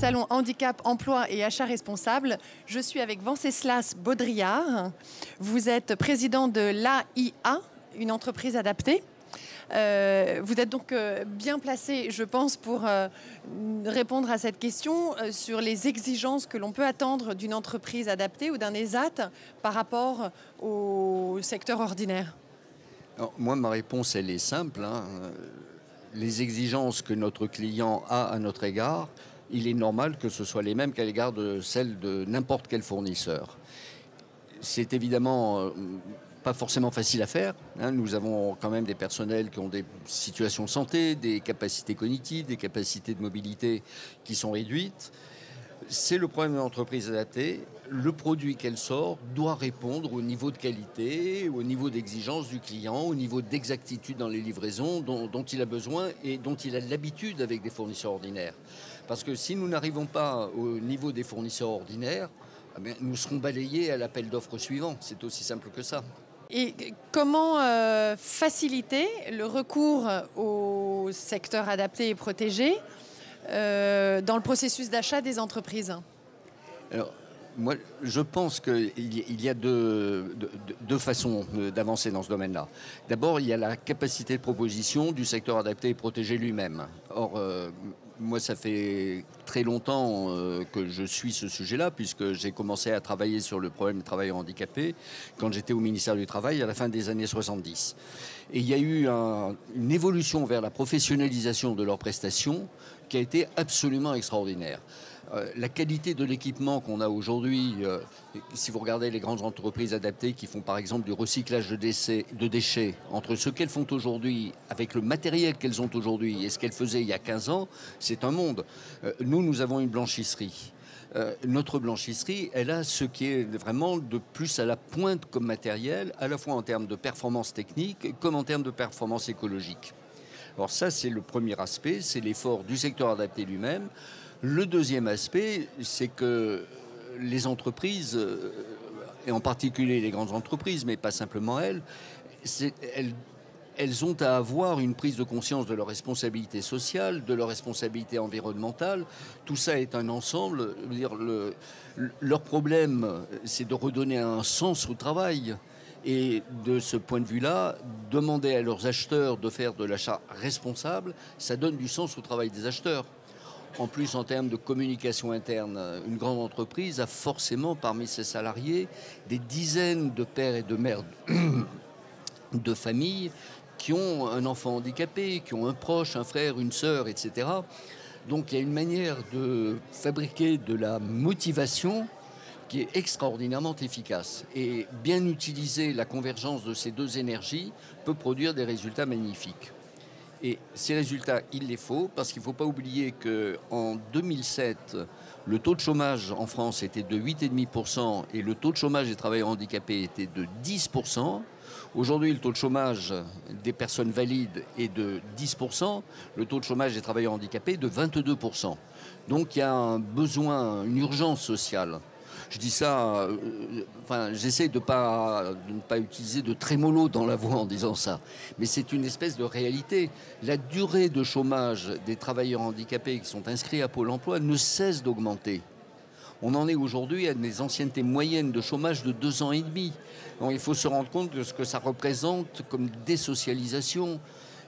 salon Handicap, Emploi et Achat Responsable. Je suis avec Venceslas Baudrillard. Vous êtes président de l'AIA, une entreprise adaptée. Vous êtes donc bien placé, je pense, pour répondre à cette question sur les exigences que l'on peut attendre d'une entreprise adaptée ou d'un ESAT par rapport au secteur ordinaire. Alors, moi, ma réponse, elle est simple. Les exigences que notre client a à notre égard, il est normal que ce soit les mêmes qu'à l'égard de celles de n'importe quel fournisseur. C'est évidemment pas forcément facile à faire. Nous avons quand même des personnels qui ont des situations de santé, des capacités cognitives, des capacités de mobilité qui sont réduites. C'est le problème de l'entreprise adaptée. Le produit qu'elle sort doit répondre au niveau de qualité, au niveau d'exigence du client, au niveau d'exactitude dans les livraisons dont il a besoin et dont il a l'habitude avec des fournisseurs ordinaires. Parce que si nous n'arrivons pas au niveau des fournisseurs ordinaires, nous serons balayés à l'appel d'offres suivant. C'est aussi simple que ça. Et comment faciliter le recours au secteur adapté et protégé dans le processus d'achat des entreprises? Alors, moi, je pense qu'il y a deux façons d'avancer dans ce domaine-là. D'abord, il y a la capacité de proposition du secteur adapté et protégé lui-même. Or, moi, ça fait très longtemps que je suis ce sujet-là, puisque j'ai commencé à travailler sur le problème des travailleurs handicapés quand j'étais au ministère du Travail à la fin des années 70. Et il y a eu une évolution vers la professionnalisation de leurs prestations qui a été absolument extraordinaire. La qualité de l'équipement qu'on a aujourd'hui, si vous regardez les grandes entreprises adaptées qui font par exemple du recyclage de déchets, entre ce qu'elles font aujourd'hui avec le matériel qu'elles ont aujourd'hui et ce qu'elles faisaient il y a 15 ans, c'est un monde. Nous avons une blanchisserie. Notre blanchisserie, elle a ce qui est vraiment de plus à la pointe comme matériel, à la fois en termes de performance technique comme en termes de performance écologique. Alors ça, c'est le premier aspect, c'est l'effort du secteur adapté lui-même. Le deuxième aspect, c'est que les entreprises, et en particulier les grandes entreprises, mais pas simplement elles ont à avoir une prise de conscience de leur responsabilité sociale, de leur responsabilité environnementale. Tout ça est un ensemble. Je veux dire, leur problème, c'est de redonner un sens au travail. Et de ce point de vue-là, demander à leurs acheteurs de faire de l'achat responsable, ça donne du sens au travail des acheteurs. En plus, en termes de communication interne, une grande entreprise a forcément parmi ses salariés des dizaines de pères et de mères de famille qui ont un enfant handicapé, qui ont un proche, un frère, une sœur, etc. Donc il y a une manière de fabriquer de la motivation qui est extraordinairement efficace. Et bien utiliser la convergence de ces deux énergies peut produire des résultats magnifiques. Et ces résultats, il les faut, parce qu'il ne faut pas oublier qu'en 2007, le taux de chômage en France était de 8,5% et le taux de chômage des travailleurs handicapés était de 10%. Aujourd'hui, le taux de chômage des personnes valides est de 10%, le taux de chômage des travailleurs handicapés est de 22%. Donc il y a un besoin, une urgence sociale. Je dis ça, j'essaie de ne pas utiliser de trémolo dans la voix en disant ça. Mais c'est une espèce de réalité. La durée de chômage des travailleurs handicapés qui sont inscrits à Pôle emploi ne cesse d'augmenter. On en est aujourd'hui à des anciennetés moyennes de chômage de 2 ans et demi. Donc il faut se rendre compte de ce que ça représente comme désocialisation.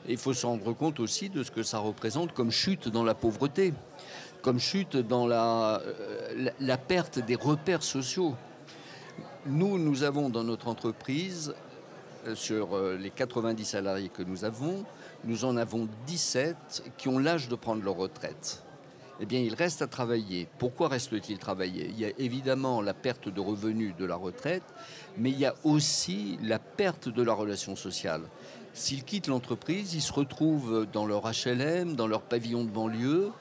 Et il faut se rendre compte aussi de ce que ça représente comme chute dans la pauvreté, comme chute dans la perte des repères sociaux. Nous avons dans notre entreprise, sur les 90 salariés que nous en avons 17 qui ont l'âge de prendre leur retraite. Eh bien, ils restent à travailler. Pourquoi restent-ils travailler? Il y a évidemment la perte de revenus de la retraite, mais il y a aussi la perte de la relation sociale. S'ils quittent l'entreprise, ils se retrouvent dans leur HLM, dans leur pavillon de banlieue,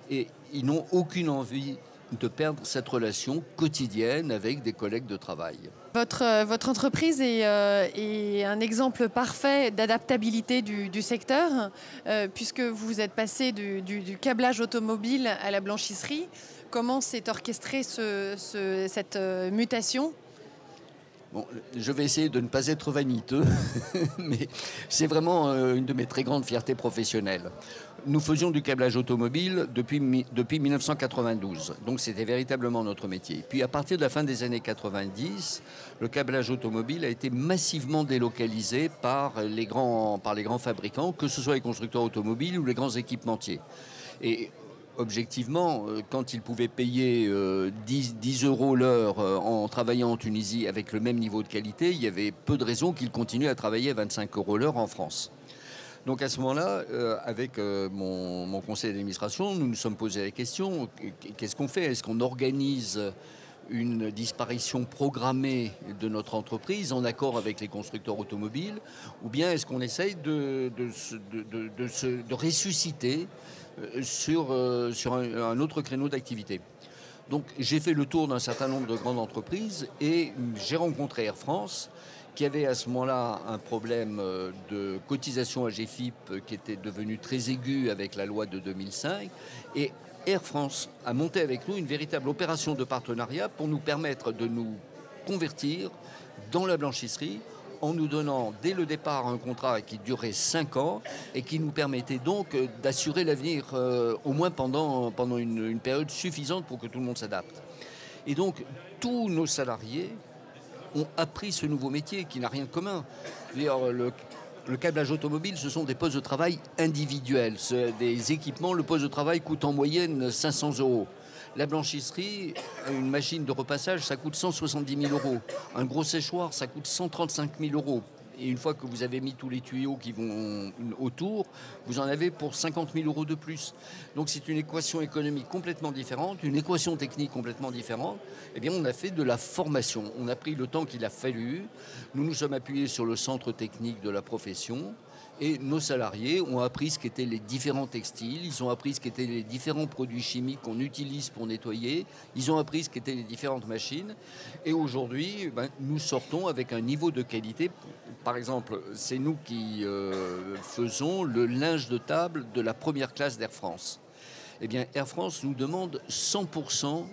et ils n'ont aucune envie de perdre cette relation quotidienne avec des collègues de travail. Votre entreprise est un exemple parfait d'adaptabilité du secteur, puisque vous êtes passé du câblage automobile à la blanchisserie. Comment s'est orchestrée cette mutation ? Bon, je vais essayer de ne pas être vaniteux, mais c'est vraiment une de mes très grandes fiertés professionnelles. Nous faisions du câblage automobile depuis 1992, donc c'était véritablement notre métier. Puis à partir de la fin des années 90, le câblage automobile a été massivement délocalisé par les grands fabricants, que ce soit les constructeurs automobiles ou les grands équipementiers. Et objectivement, quand ils pouvaient payer 10 euros l'heure en travaillant en Tunisie avec le même niveau de qualité, il y avait peu de raisons qu'ils continuent à travailler à 25 euros l'heure en France. Donc à ce moment-là, avec mon conseil d'administration, nous nous sommes posé la question, qu'est-ce qu'on fait? Est-ce qu'on organise une disparition programmée de notre entreprise en accord avec les constructeurs automobiles, ou bien est-ce qu'on essaye de ressusciter sur un autre créneau d'activité? Donc j'ai fait le tour d'un certain nombre de grandes entreprises et j'ai rencontré Air France, qui avait à ce moment-là un problème de cotisation à GFIP qui était devenu très aigu avec la loi de 2005. Et Air France a monté avec nous une véritable opération de partenariat pour nous permettre de nous convertir dans la blanchisserie en nous donnant dès le départ un contrat qui durait 5 ans et qui nous permettait donc d'assurer l'avenir au moins pendant une période suffisante pour que tout le monde s'adapte. Et donc tous nos salariés ont appris ce nouveau métier qui n'a rien de commun. Le câblage automobile, ce sont des postes de travail individuels. Des équipements, le poste de travail coûte en moyenne 500 euros. La blanchisserie, une machine de repassage, ça coûte 170 000 euros. Un gros séchoir, ça coûte 135 000 euros. Et une fois que vous avez mis tous les tuyaux qui vont autour, vous en avez pour 50 000 euros de plus. Donc c'est une équation économique complètement différente, une équation technique complètement différente. Eh bien, on a fait de la formation. On a pris le temps qu'il a fallu. Nous nous sommes appuyés sur le centre technique de la profession. Et nos salariés ont appris ce qu'étaient les différents textiles, ils ont appris ce qu'étaient les différents produits chimiques qu'on utilise pour nettoyer, ils ont appris ce qu'étaient les différentes machines. Et aujourd'hui, nous sortons avec un niveau de qualité. Par exemple, c'est nous qui faisons le linge de table de la première classe d'Air France. Eh bien, Air France nous demande 100%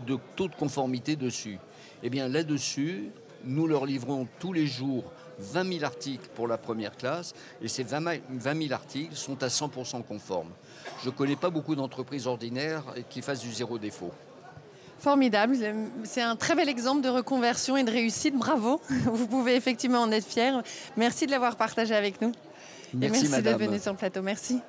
de taux de conformité dessus. Eh bien, là-dessus, nous leur livrons tous les jours 20 000 articles pour la première classe et ces 20 000 articles sont à 100% conformes. Je ne connais pas beaucoup d'entreprises ordinaires qui fassent du zéro défaut. Formidable, c'est un très bel exemple de reconversion et de réussite, bravo. Vous pouvez effectivement en être fier. Merci de l'avoir partagé avec nous. Merci, et merci madame. d'être venu sur le plateau, merci.